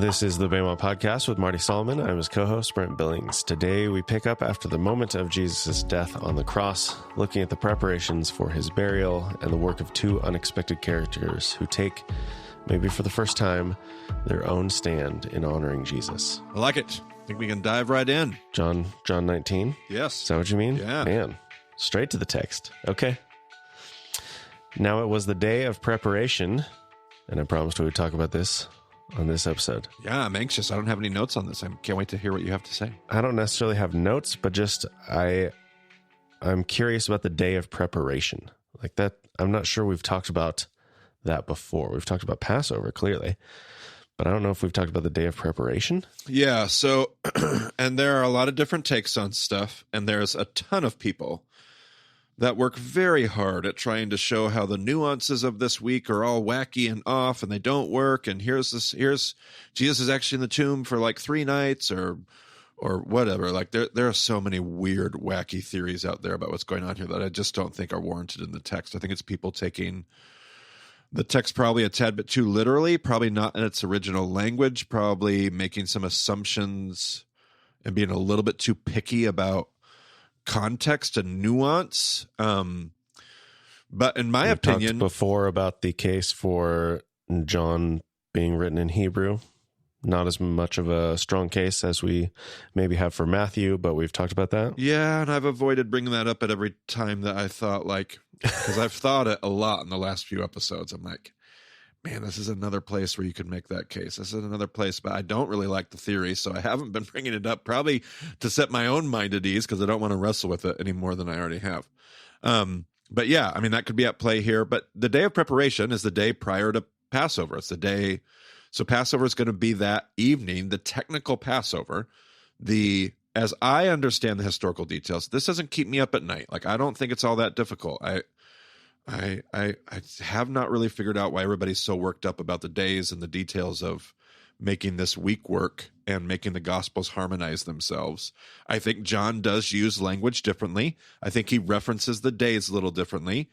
This is the Bama Podcast with Marty Solomon. I'm his co-host, Brent Billings. Today we pick up after the moment of Jesus' death on the cross, looking at the preparations for his burial and the work of two unexpected characters who take, maybe for the first time, their own stand in honoring Jesus. I like it. I think we can dive right in. John 19? Yes. Is that what you mean? Yeah. Man, straight to the text. Okay. Now it was the day of preparation, and I promised we would talk about this on this episode. Yeah, I'm anxious. I don't have any notes on this. I can't wait to hear what you have to say. I don't necessarily have notes, but just I'm curious about the day of preparation. Like that, I'm not sure we've talked about that before. We've talked about Passover, clearly, but I don't know if we've talked about the day of preparation. Yeah, so, and there are a lot of different takes on stuff, and there's a ton of people that work very hard at trying to show how the nuances of this week are all wacky and off and they don't work. And here's Jesus is actually in the tomb for like 3 nights or whatever. Like there are so many weird, wacky theories out there about what's going on here that I just don't think are warranted in the text. I think it's people taking the text probably a tad bit too literally, probably not in its original language, probably making some assumptions and being a little bit too picky about context and nuance. But in my opinion, talked before about the case for John being written in Hebrew, not as much of a strong case as we maybe have for Matthew, but we've talked about that. Yeah, and I've avoided bringing that up at every time that I thought, like, because I've thought it a lot in the last few episodes. I'm like, man, this is another place where you could make that case. This is another place, but I don't really like the theory, so I haven't been bringing it up, probably to set my own mind at ease because I don't want to wrestle with it any more than I already have. But yeah, I mean, that could be at play here. But the day of preparation is the day prior to Passover. It's the day. So Passover is going to be that evening, the technical Passover. As I understand the historical details, this doesn't keep me up at night. Like, I don't think it's all that difficult. I have not really figured out why everybody's so worked up about the days and the details of making this week work and making the Gospels harmonize themselves. I think John does use language differently. I think he references the days a little differently,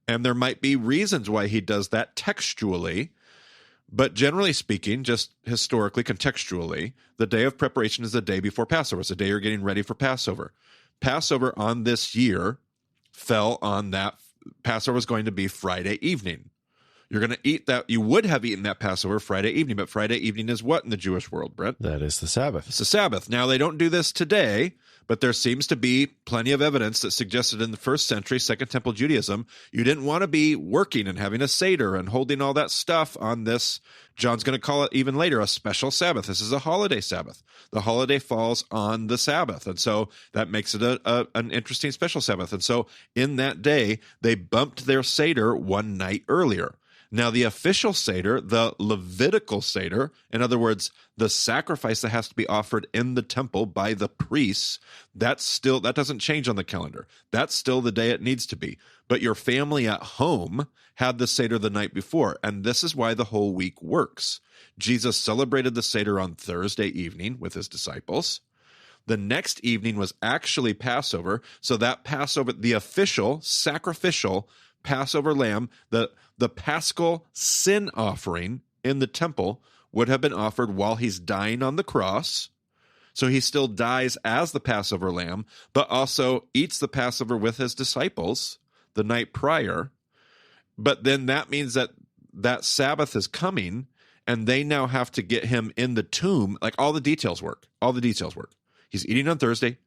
and there might be reasons why he does that textually. But generally speaking, just historically, contextually, the day of preparation is the day before Passover. It's the day you're getting ready for Passover. Passover on this year fell on that. Passover is going to be Friday evening. You're going to eat that. You would have eaten that Passover Friday evening, but Friday evening is what in the Jewish world, Brent? That is the Sabbath. It's the Sabbath. Now, they don't do this today, but there seems to be plenty of evidence that suggested in the first century, Second Temple Judaism, you didn't want to be working and having a Seder and holding all that stuff on this. John's going to call it even later a special Sabbath. This is a holiday Sabbath. The holiday falls on the Sabbath, and so that makes it an interesting special Sabbath. And so in that day, they bumped their Seder one night earlier. Now, the official Seder, the Levitical Seder, in other words, the sacrifice that has to be offered in the temple by the priests, that doesn't change on the calendar. That's still the day it needs to be. But your family at home had the Seder the night before, and this is why the whole week works. Jesus celebrated the Seder on Thursday evening with his disciples. The next evening was actually Passover, so that Passover, the official, sacrificial Passover lamb, the paschal sin offering in the temple would have been offered while he's dying on the cross. So he still dies as the Passover lamb, but also eats the Passover with his disciples the night prior. But then that means that Sabbath is coming, and they now have to get him in the tomb. Like, all the details work. All the details work. He's eating on Thursday.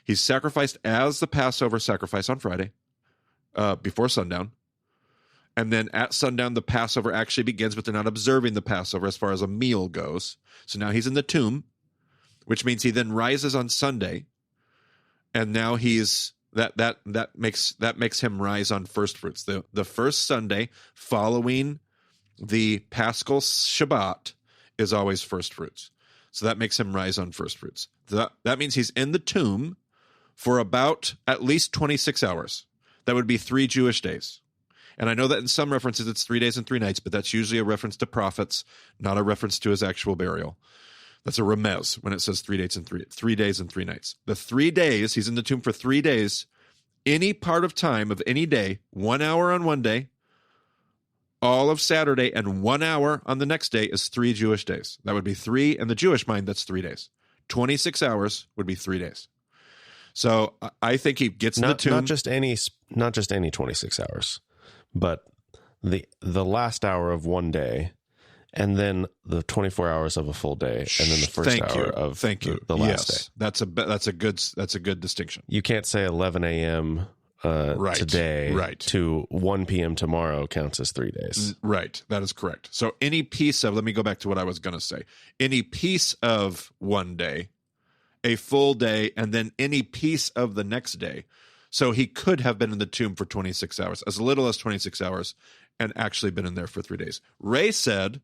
He's sacrificed as the Passover sacrifice on Friday. Before sundown. And then at sundown, the Passover actually begins, but they're not observing the Passover as far as a meal goes. So now he's in the tomb, which means he then rises on Sunday. And now that makes him rise on first fruits. The first Sunday following the Paschal Shabbat is always first fruits. So that makes him rise on first fruits. That means he's in the tomb for about at least 26 hours. That would be 3 Jewish days. And I know that in some references it's 3 days and 3 nights, but that's usually a reference to prophets, not a reference to his actual burial. That's a remez when it says 3 days and 3 nights. The 3 days, he's in the tomb for 3 days. Any part of time of any day, 1 hour on one day, all of Saturday and 1 hour on the next day is 3 Jewish days. That would be 3 in the Jewish mind. That's 3 days. 26 hours would be 3 days. So I think he gets in the tomb. Not just any 26 hours, but the last hour of one day, and then the 24 hours of a full day, and then the first hour of the last day. That's a good distinction. You can't say 11 a.m. Today to 1 p.m. tomorrow counts as 3 days. Right. That is correct. So any piece of, let me go back to what I was going to say. Any piece of one day, a full day, and then any piece of the next day. So he could have been in the tomb for 26 hours, as little as 26 hours, and actually been in there for 3 days. Ray said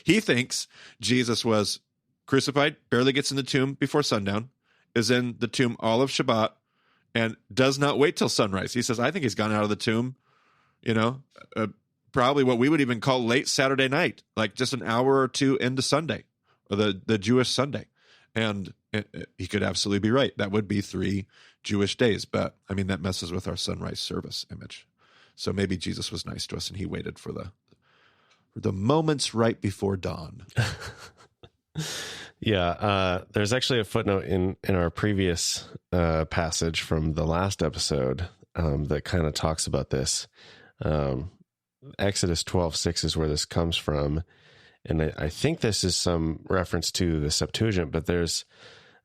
he thinks Jesus was crucified, barely gets in the tomb before sundown, is in the tomb all of Shabbat, and does not wait till sunrise. He says, I think he's gone out of the tomb, probably what we would even call late Saturday night, like just an hour or two into Sunday, or the Jewish Sunday. And he could absolutely be right. That would be 3 Jewish days. But, I mean, that messes with our sunrise service image. So maybe Jesus was nice to us and he waited for the moments right before dawn. Yeah, there's actually a footnote in our previous passage from the last episode that kind of talks about this. Exodus 12:6 is where this comes from, and I think this is some reference to the Septuagint. But there's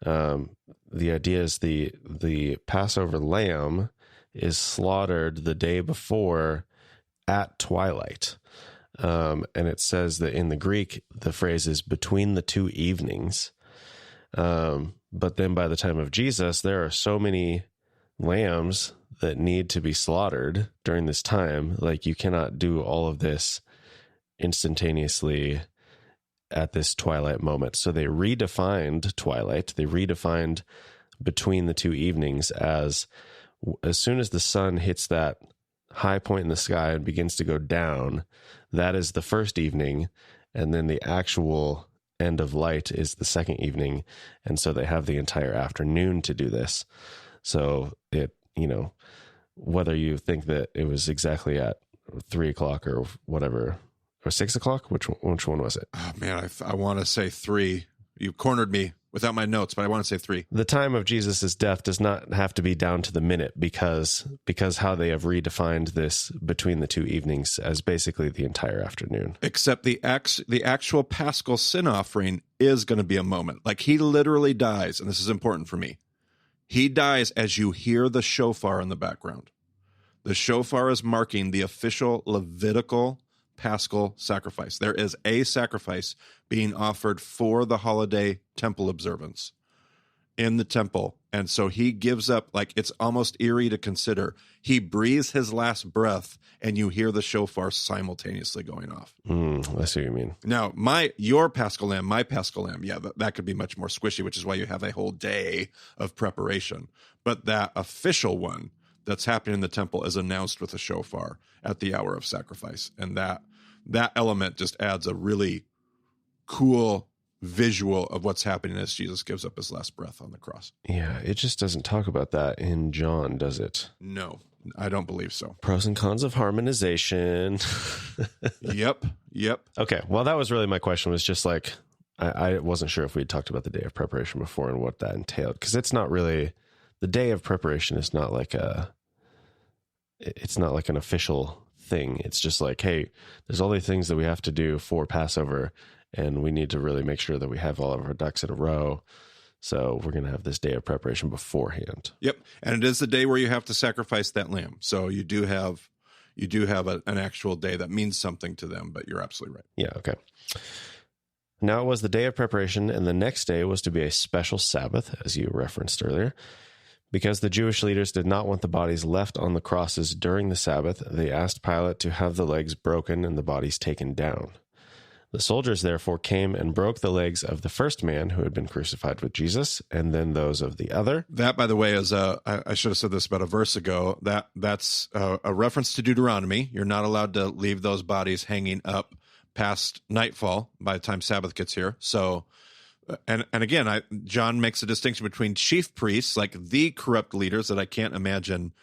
the idea is the Passover lamb is slaughtered the day before at twilight. And it says that in the Greek, the phrase is between the two evenings. But then by the time of Jesus, there are so many lambs that need to be slaughtered during this time. Like, you cannot do all of this instantaneously at this twilight moment. So they redefined twilight. They redefined between the two evenings as soon as the sun hits that high point in the sky and begins to go down, that is the first evening, and then the actual end of light is the second evening. And so they have the entire afternoon to do this. So it, whether you think that it was exactly at 3 o'clock or whatever, or 6 o'clock, which one was it? Oh man, I want to say 3. You cornered me without my notes, but I want to say 3. The time of Jesus' death does not have to be down to the minute because how they have redefined this between the two evenings as basically the entire afternoon. Except the actual Paschal sin offering is going to be a moment. Like, he literally dies, and this is important for me. He dies as you hear the shofar in the background. The shofar is marking the official Levitical Paschal sacrifice. There is a sacrifice being offered for the holiday temple observance in the temple. And so he gives up, like, it's almost eerie to consider. He breathes his last breath and you hear the shofar simultaneously going off. I see what you mean. Now, your Paschal lamb, my Paschal lamb, yeah, that could be much more squishy, which is why you have a whole day of preparation. But that official one that's happening in the temple is announced with a shofar at the hour of sacrifice. And that element just adds a really cool visual of what's happening as Jesus gives up his last breath on the cross. Yeah, it just doesn't talk about that in John, does it? No, I don't believe so. Pros and cons of harmonization. Yep. Okay, well, that was really my question, was just like, I wasn't sure if we'd talked about the day of preparation before and what that entailed, because it's not really, the day of preparation is not like it's not like an official thing. It's just like, hey, there's all these things that we have to do for Passover, and we need to really make sure that we have all of our ducks in a row. So we're going to have this day of preparation beforehand. Yep. And it is the day where you have to sacrifice that lamb. So you do have an actual day that means something to them, but you're absolutely right. Yeah. Okay. Now it was the day of preparation, and the next day was to be a special Sabbath, as you referenced earlier. Because the Jewish leaders did not want the bodies left on the crosses during the Sabbath, they asked Pilate to have the legs broken and the bodies taken down. The soldiers therefore came and broke the legs of the first man who had been crucified with Jesus, and then those of the other. That, by the way, is I should have said this about a verse ago. That's a reference to Deuteronomy. You're not allowed to leave those bodies hanging up past nightfall by the time Sabbath gets here. So, and again, John makes a distinction between chief priests, like the corrupt leaders that I can't imagine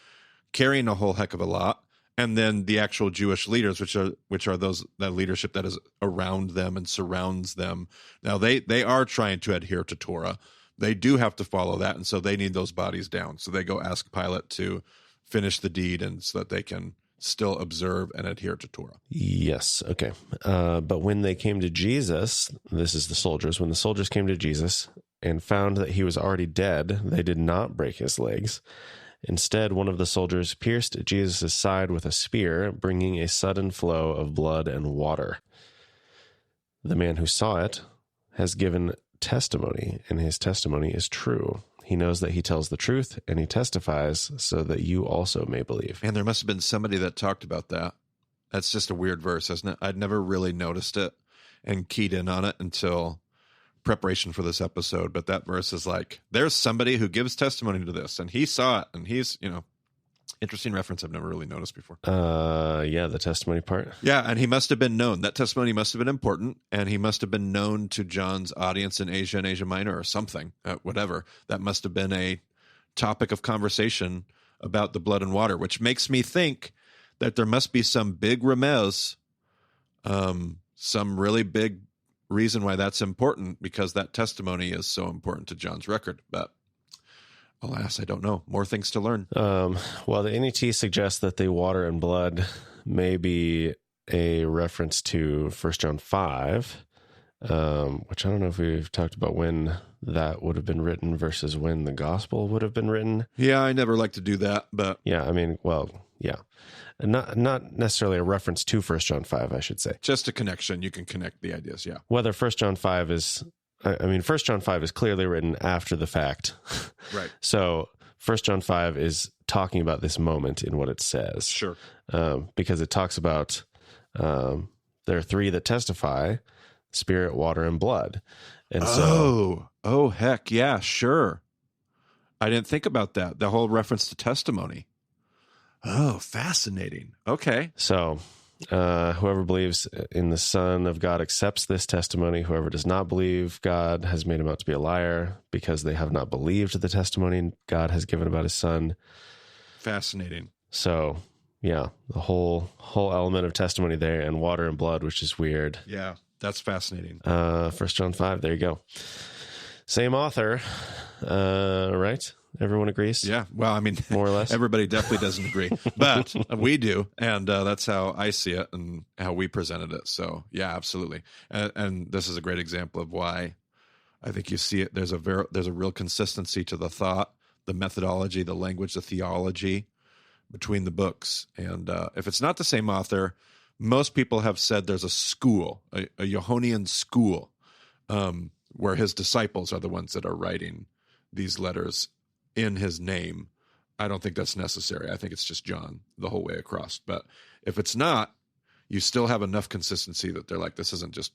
carrying a whole heck of a lot, and then the actual Jewish leaders, which are those that leadership that is around them and surrounds them. Now they are trying to adhere to Torah. They do have to follow that, and so they need those bodies down. So they go ask Pilate to finish the deed, and so that they can still observe and adhere to Torah. Yes. Okay. But when they came to Jesus, this is the soldiers. When the soldiers came to Jesus and found that he was already dead, they did not break his legs. Instead, one of the soldiers pierced Jesus' side with a spear, bringing a sudden flow of blood and water. The man who saw it has given testimony, and his testimony is true. He knows that he tells the truth, and he testifies so that you also may believe. And there must have been somebody that talked about that. That's just a weird verse, isn't it? I'd never really noticed it and keyed in on it until preparation for this episode. But that verse is like, there's somebody who gives testimony to this, and he saw it, and he's, interesting reference I've never really noticed before. Yeah, the testimony part. Yeah, and he must have been known. That testimony must have been important, and he must have been known to John's audience in Asia and Asia Minor or something, whatever. That must have been a topic of conversation about the blood and water, which makes me think that there must be some big remez, some really big reason why that's important, because that testimony is so important to John's record. But alas, I don't know. More things to learn. Well, the NET suggests that the water and blood may be a reference to 1 John 5, which I don't know if we've talked about when that would have been written versus when the gospel would have been written. Yeah, I never like to do that, but... Yeah, I mean, well, yeah. Not necessarily a reference to 1 John 5, I should say. Just a connection. You can connect the ideas, yeah. Whether 1 John 5 is... I mean, 1 John 5 is clearly written after the fact. Right. So 1 John 5 is talking about this moment in what it says. Sure. Because it talks about there are three that testify, spirit, water, and blood. And Oh, heck, yeah, sure. I didn't think about that. The whole reference to testimony. Oh, fascinating. Okay. So whoever believes in the Son of God accepts this testimony. Whoever does not believe God has made him out to be a liar, because they have not believed the testimony God has given about his Son. Fascinating. So, yeah, the whole element of testimony there, and water and blood, which is weird. Yeah, that's fascinating. 1 John 5, there you go. Same author, right? Everyone agrees? Yeah. Well, I mean, more or less. Everybody definitely doesn't agree, but we do. And that's how I see it and how we presented it. So yeah, absolutely. And this is a great example of why I think you see it. There's a real consistency to the thought, the methodology, the language, the theology between the books. And if it's not the same author, most people have said there's a school, a Johannine school, where his disciples are the ones that are writing these letters in his name. I don't think that's necessary. I think it's just John the whole way across. But if it's not, you still have enough consistency that they're like, this isn't just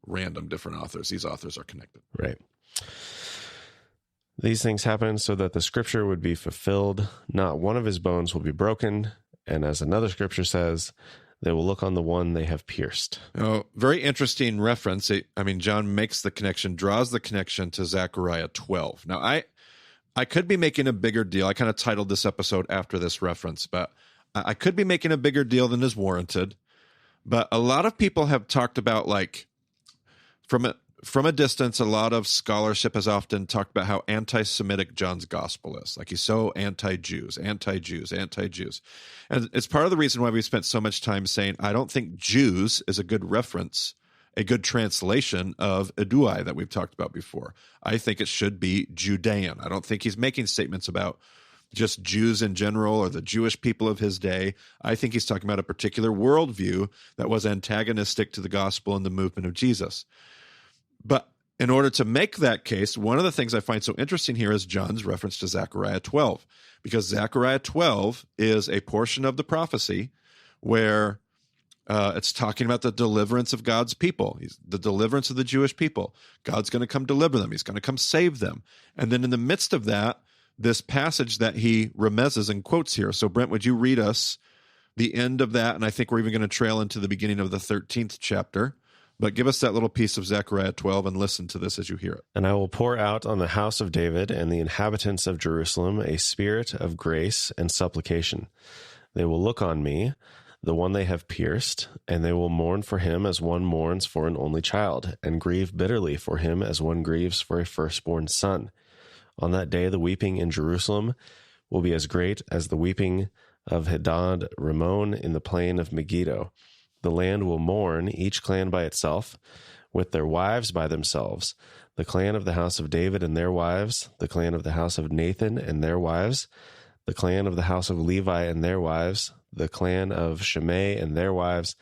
random different authors. These authors are connected. Right. These things happen so that the scripture would be fulfilled. Not one of his bones will be broken. And as another scripture says, they will look on the one they have pierced. Oh, very interesting reference. I mean, John makes the connection, draws the connection to Zechariah 12. Now, I could be making a bigger deal. I kind of titled this episode after this reference, but I could be making a bigger deal than is warranted. But a lot of people have talked about, like, from a distance, a lot of scholarship has often talked about how anti-Semitic John's gospel is. Like, he's so anti-Jews. And it's part of the reason why we spent so much time saying, I don't think Jews is a good reference, a good translation of Edui that we've talked about before. I think it should be Judean. I don't think he's making statements about just Jews in general or the Jewish people of his day. I think he's talking about a particular worldview that was antagonistic to the gospel and the movement of Jesus. But in order to make that case, one of the things I find so interesting here is John's reference to Zechariah 12, because Zechariah 12 is a portion of the prophecy where it's talking about the deliverance of God's people, the deliverance of the Jewish people. God's going to come deliver them. He's going to come save them. And then in the midst of that, this passage that he remezes and quotes here. So, Brent, would you read us the end of that? And I think we're even going to trail into the beginning of the 13th chapter. But give us that little piece of Zechariah 12 and listen to this as you hear it. And I will pour out on the house of David and the inhabitants of Jerusalem a spirit of grace and supplication. They will look on me, the one they have pierced, and they will mourn for him as one mourns for an only child, and grieve bitterly for him as one grieves for a firstborn son. On that day, the weeping in Jerusalem will be as great as the weeping of Hadad Ramon in the plain of Megiddo. The land will mourn, each clan by itself, with their wives by themselves. The clan of the house of David and their wives, the clan of the house of Nathan and their wives, the clan of the house of Levi and their wives, the clan of Shimei and their wives,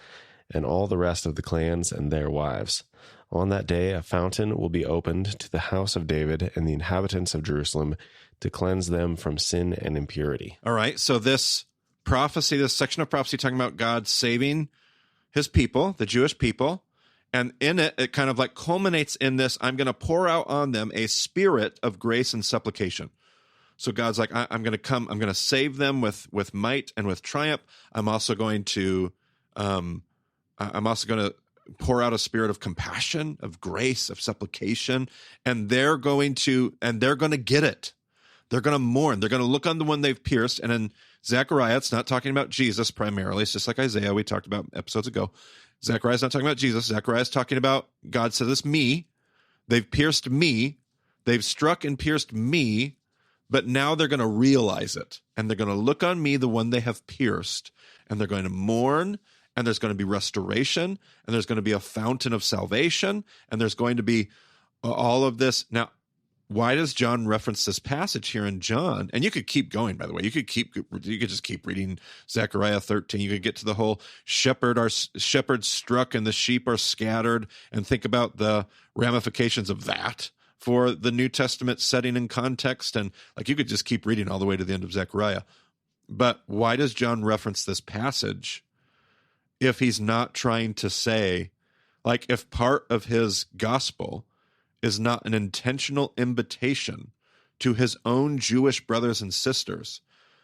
and all the rest of the clans and their wives. On that day, a fountain will be opened to the house of David and the inhabitants of Jerusalem to cleanse them from sin and impurity. All right, so this prophecy, this section of prophecy talking about God saving his people, the Jewish people, and in it, it kind of like culminates in this, I'm going to pour out on them a spirit of grace and supplication. So God's like, I'm going to come, I'm going to save them with might and with triumph. I'm also going to pour out a spirit of compassion, of grace, of supplication, and they're going to get it. They're going to mourn. They're going to look on the one they've pierced. And in Zechariah, it's not talking about Jesus primarily. It's just like Isaiah we talked about episodes ago. Zechariah's not talking about Jesus. Zechariah's talking about God says it's me. They've pierced me. They've struck and pierced me, but now they're going to realize it. And they're going to look on me, the one they have pierced, and they're going to mourn, and there's going to be restoration, and there's going to be a fountain of salvation, and there's going to be all of this. Now, why does John reference this passage here in John? And you could keep going, by the way. You could just keep reading Zechariah 13. You could get to the whole shepherds struck and the sheep are scattered, and think about the ramifications of that for the New Testament setting and context. And like you could just keep reading all the way to the end of Zechariah. But why does John reference this passage if he's not trying to say, like, if part of his gospel is not an intentional invitation to his own Jewish brothers and sisters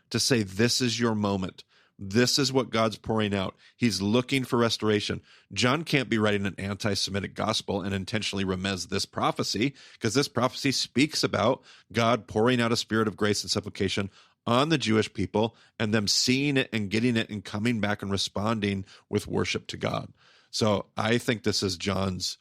to say, this is your moment. This is what God's pouring out. He's looking for restoration. John can't be writing an anti-Semitic gospel and intentionally remez this prophecy, because this prophecy speaks about God pouring out a spirit of grace and supplication on the Jewish people and them seeing it and getting it and coming back and responding with worship to God. So I think this is John's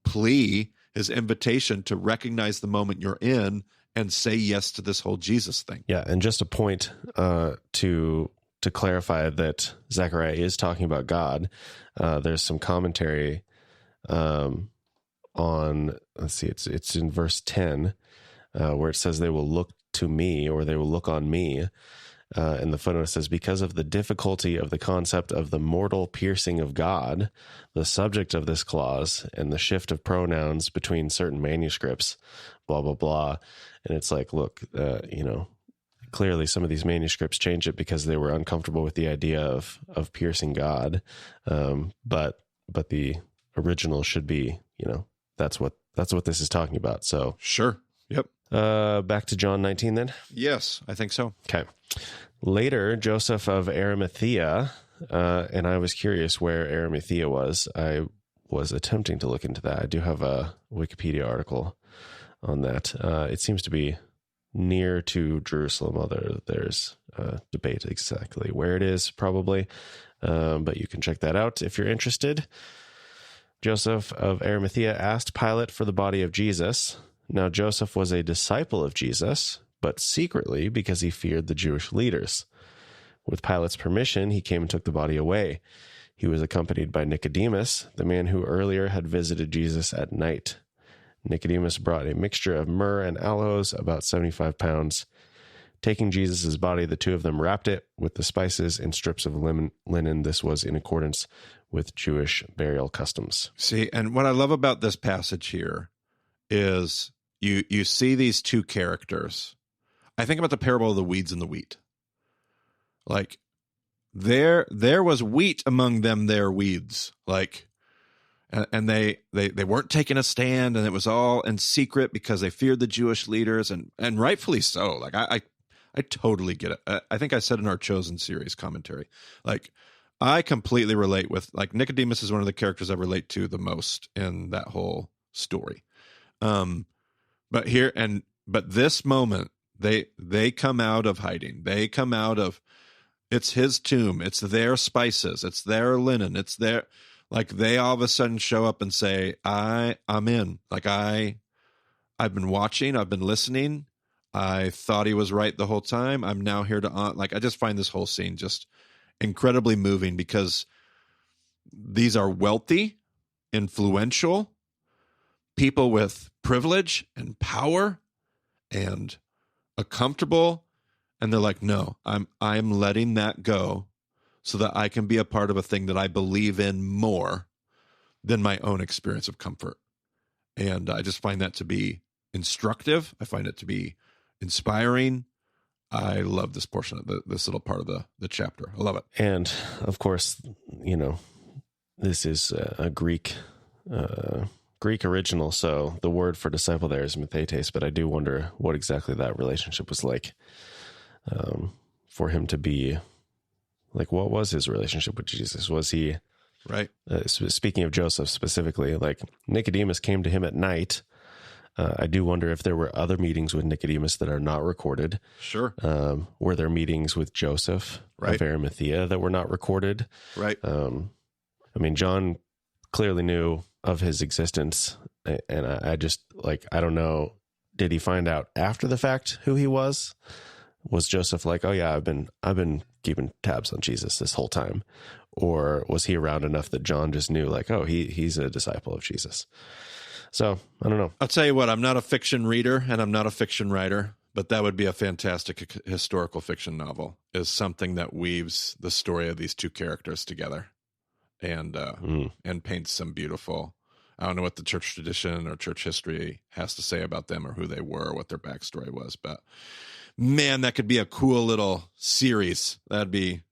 plea, his invitation to recognize the moment you're in and say yes to this whole Jesus thing. Yeah, and just a point to clarify that Zechariah is talking about God. There's some commentary on, let's see, it's in verse 10, where it says they will look to me, or they will look on me. And the footnote says, because of the difficulty of the concept of the mortal piercing of God, the subject of this clause, and the shift of pronouns between certain manuscripts, blah, blah, blah. And it's like, look, clearly some of these manuscripts change it because they were uncomfortable with the idea of piercing God. But the original should be, that's what this is talking about. So sure. Yep. Back to John 19 then? Yes, I think so. Okay. Later, Joseph of Arimathea, and I was curious where Arimathea was. I was attempting to look into that. I do have a Wikipedia article on that. It seems to be near to Jerusalem, although there's debate exactly where it is, probably. But you can check that out if you're interested. Joseph of Arimathea asked Pilate for the body of Jesus. Now, Joseph was a disciple of Jesus, but secretly because he feared the Jewish leaders. With Pilate's permission, he came and took the body away. He was accompanied by Nicodemus, the man who earlier had visited Jesus at night. Nicodemus brought a mixture of myrrh and aloes, about 75 pounds. Taking Jesus' body, the two of them wrapped it with the spices in strips of linen. This was in accordance with Jewish burial customs. See, and what I love about this passage here is you see these two characters. I think about the parable of the weeds and the wheat. Like, there was wheat among them, their weeds. Like, and they weren't taking a stand, and it was all in secret because they feared the Jewish leaders, and rightfully so. Like, I totally get it. I think I said in our Chosen series commentary, like, I completely relate with, like, Nicodemus is one of the characters I relate to the most in that whole story. But this moment, they come out of hiding. They come out of It's his tomb. It's their spices. It's their linen. It's their, like, they all of a sudden show up and say, I'm in. Like, I've been watching. I've been listening. I thought he was right the whole time. I'm now here to, like, I just find this whole scene just incredibly moving because these are wealthy, influential people with privilege and power and a comfortable, and they're like, no, I'm letting that go so that I can be a part of a thing that I believe in more than my own experience of comfort. And I just find that to be instructive. I find it to be inspiring. I love this portion of this little part of the chapter. I love it. And of course, this is a Greek original, so the word for disciple there is mathetes, but I do wonder what exactly that relationship was like for him to be, like, what was his relationship with Jesus? Was he, right? Speaking of Joseph specifically, like Nicodemus came to him at night. I do wonder if there were other meetings with Nicodemus that are not recorded. Sure. Were there meetings with Joseph of Arimathea that were not recorded? Right. I mean, John clearly knew of his existence, and I just, like, I don't know, did he find out after the fact who he was? Was Joseph like, oh yeah, I've been keeping tabs on Jesus this whole time? Or was he around enough that John just knew, like, oh, he's a disciple of Jesus? So I don't know. I'll tell you what, I'm not a fiction reader and I'm not a fiction writer, but that would be a fantastic historical fiction novel, is something that weaves the story of these two characters together and paints some beautiful, I don't know what the church tradition or church history has to say about them or who they were or what their backstory was, but man, that could be a cool little series. That'd be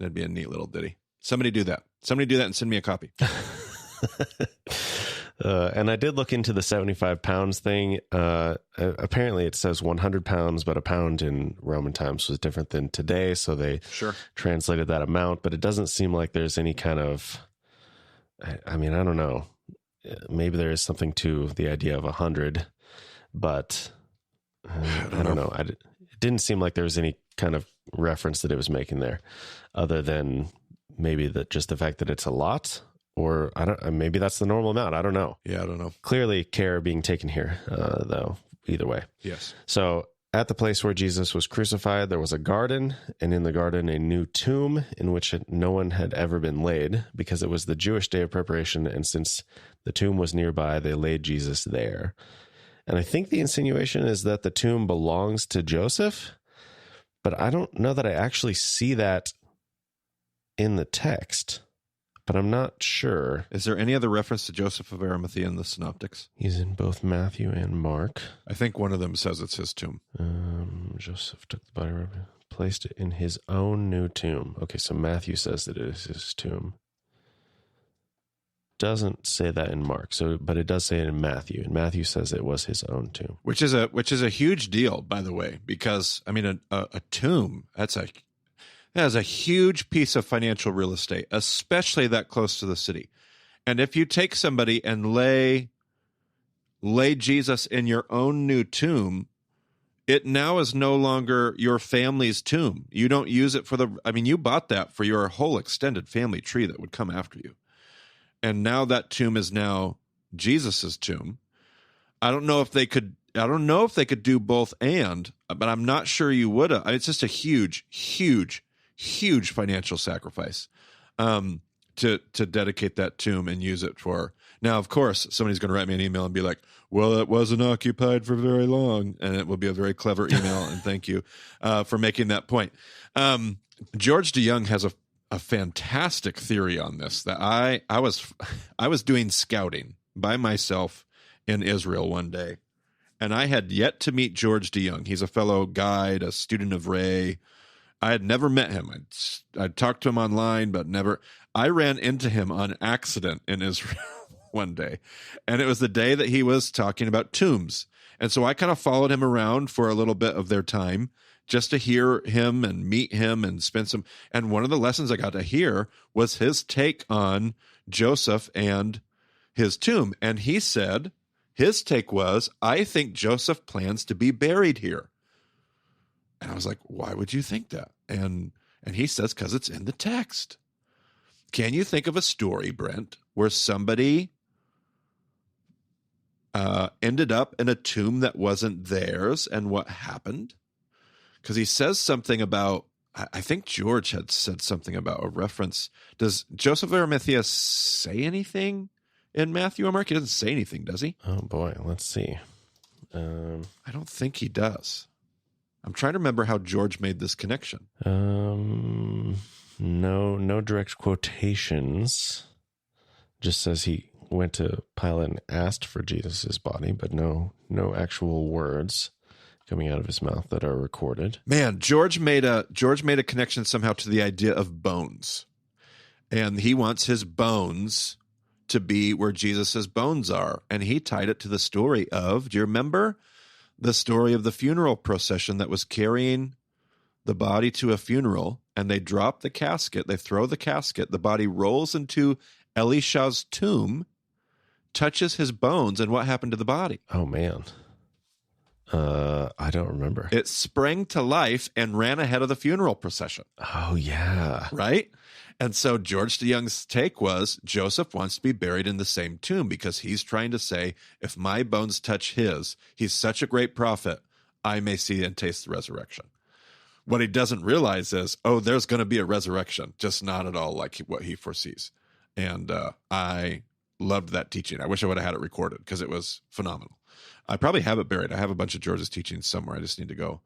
a neat little ditty. Somebody do that. Somebody do that and send me a copy. And I did look into the 75 pounds thing. Apparently it says 100 pounds, but a pound in Roman times was different than today. So they translated that amount, but it doesn't seem like there's any kind of, I mean, I don't know. Maybe there is something to the idea of 100, but I don't know. It didn't seem like there was any kind of reference that it was making there other than maybe just the fact that it's a lot. Or maybe that's the normal amount. I don't know. Yeah, I don't know. Clearly care being taken here, though, either way. Yes. So at the place where Jesus was crucified, there was a garden, and in the garden, a new tomb in which no one had ever been laid, because it was the Jewish day of preparation, and since the tomb was nearby, they laid Jesus there. And I think the insinuation is that the tomb belongs to Joseph, but I don't know that I actually see that in the text. But I'm not sure. Is there any other reference to Joseph of Arimathea in the Synoptics? He's in both Matthew and Mark. I think one of them says it's his tomb. Joseph took the body, placed it in his own new tomb. Okay, so Matthew says that it is his tomb. Doesn't say that in Mark, but it does say it in Matthew. And Matthew says it was his own tomb, which is a huge deal, by the way, because I mean a tomb, that is a huge piece of financial real estate, especially that close to the city. And if you take somebody and lay Jesus in your own new tomb, it now is no longer your family's tomb. You don't use it you bought that for your whole extended family tree that would come after you. And now that tomb is now Jesus's tomb. I don't know if they could do both but I'm not sure you would have. It's just a huge, huge, huge financial sacrifice to dedicate that tomb and use it for. Now, of course, somebody's going to write me an email and be like, well, it wasn't occupied for very long. And it will be a very clever email. And thank you for making that point. George DeYoung has a fantastic theory on this that I was doing scouting by myself in Israel one day. And I had yet to meet George DeYoung. He's a fellow guide, a student of Ray. I had never met him. I'd talked to him online, but never. I ran into him on accident in Israel one day. And it was the day that he was talking about tombs. And so I kind of followed him around for a little bit of their time just to hear him and meet him and spend some. And one of the lessons I got to hear was his take on Joseph and his tomb. And he said his take was, I think Joseph plans to be buried here. And I was like, why would you think that? And And he says, because it's in the text. Can you think of a story, Brent, where somebody ended up in a tomb that wasn't theirs and what happened? Because he says something about, I think George had said something about a reference. Does Joseph of Arimathea say anything in Matthew or Mark? He doesn't say anything, does he? Oh, boy. Let's see. I don't think he does. I'm trying to remember how George made this connection. No direct quotations. Just says he went to Pilate and asked for Jesus's body, but no actual words coming out of his mouth that are recorded. Man, George made a connection somehow to the idea of bones. And he wants his bones to be where Jesus's bones are. And he tied it to the story of, do you remember the story of the funeral procession that was carrying the body to a funeral, and they drop the casket, they throw the casket, the body rolls into Elisha's tomb, touches his bones, and what happened to the body? Oh, man. I don't remember. It sprang to life and ran ahead of the funeral procession. Oh, yeah. Right? And so George DeYoung's take was Joseph wants to be buried in the same tomb because he's trying to say, if my bones touch his, he's such a great prophet, I may see and taste the resurrection. What he doesn't realize is, there's going to be a resurrection, just not at all like what he foresees. And I loved that teaching. I wish I would have had it recorded because it was phenomenal. I probably have it buried. I have a bunch of George's teachings somewhere. I just need to go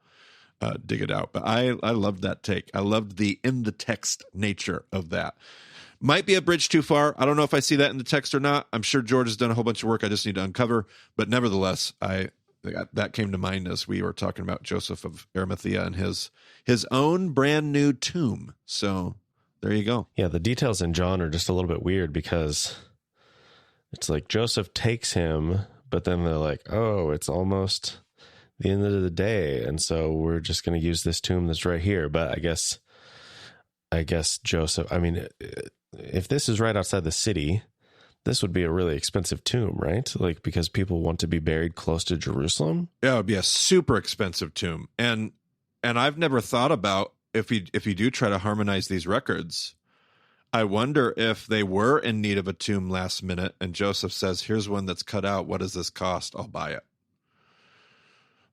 dig it out. But I loved that take. I loved the in the text nature of that. Might be a bridge too far. I don't know if I see that in the text or not. I'm sure George has done a whole bunch of work I just need to uncover. But nevertheless, that came to mind as we were talking about Joseph of Arimathea and his own brand new tomb. So there you go. Yeah, the details in John are just a little bit weird because it's like Joseph takes him, but then they're like, it's almost the end of the day, and so we're just going to use this tomb that's right here. But I guess Joseph, if this is right outside the city, this would be a really expensive tomb, right? Like, because people want to be buried close to Jerusalem. Yeah, it would be a super expensive tomb. And I've never thought about if you do try to harmonize these records, I wonder if they were in need of a tomb last minute and Joseph says, here's one that's cut out. What does this cost? I'll buy it.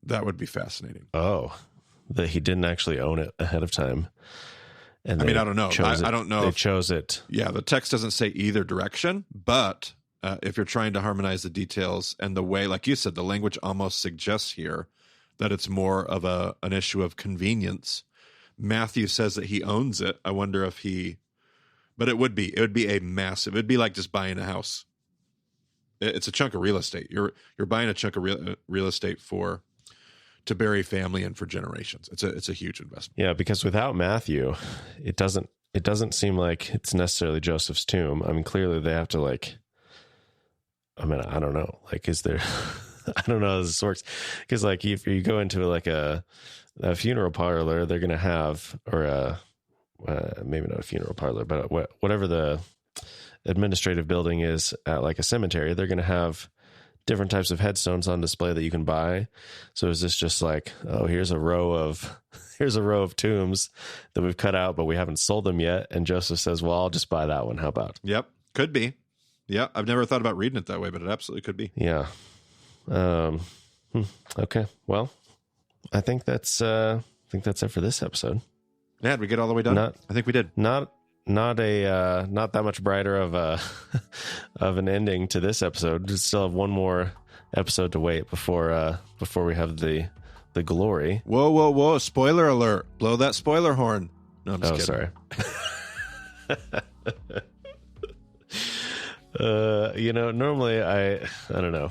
That would be fascinating. Oh, that he didn't actually own it ahead of time. And I don't know. I don't know. They chose it. Yeah, the text doesn't say either direction, but if you're trying to harmonize the details and the way, like you said, the language almost suggests here that it's more of an issue of convenience. Matthew says that he owns it. I wonder if but it would be a massive, it'd be like just buying a house. It's a chunk of real estate. You're buying a chunk of real estate to bury family and for generations. It's a huge investment. Yeah, because without Matthew, it doesn't seem like it's necessarily Joseph's tomb. Clearly they have to I don't know. Is there I don't know how this works. Because if you go into a funeral parlor, they're going to have, or maybe not a funeral parlor, but whatever the administrative building is at a cemetery, they're going to have different types of headstones on display that you can buy. So is this just here's a row of tombs that we've cut out, but we haven't sold them yet? And Joseph says, well, I'll just buy that one. How about? Yep. Could be. Yeah. I've never thought about reading it that way, but it absolutely could be. Yeah. Okay. Well, I think that's it for this episode. Yeah. Did we get all the way done? I think we did. Not that much brighter of an ending to this episode. We still have one more episode to wait before we have the glory. Whoa! Spoiler alert! Blow that spoiler horn. No, I'm just kidding. Sorry. Normally I don't know.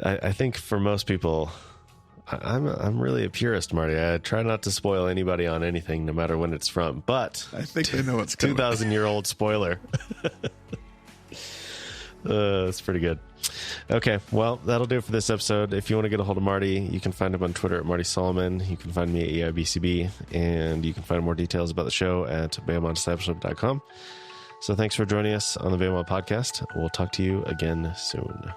I think for most people, I'm really a purist, Marty. I try not to spoil anybody on anything, no matter when it's from. But I think they know it's 2,000-year-old spoiler. That's pretty good. Okay, well, that'll do it for this episode. If you want to get a hold of Marty, you can find him on Twitter at Marty Solomon. You can find me at EIBCB, and you can find more details about the show at BeomonDiscipleship.com. So thanks for joining us on the Beomon Podcast. We'll talk to you again soon.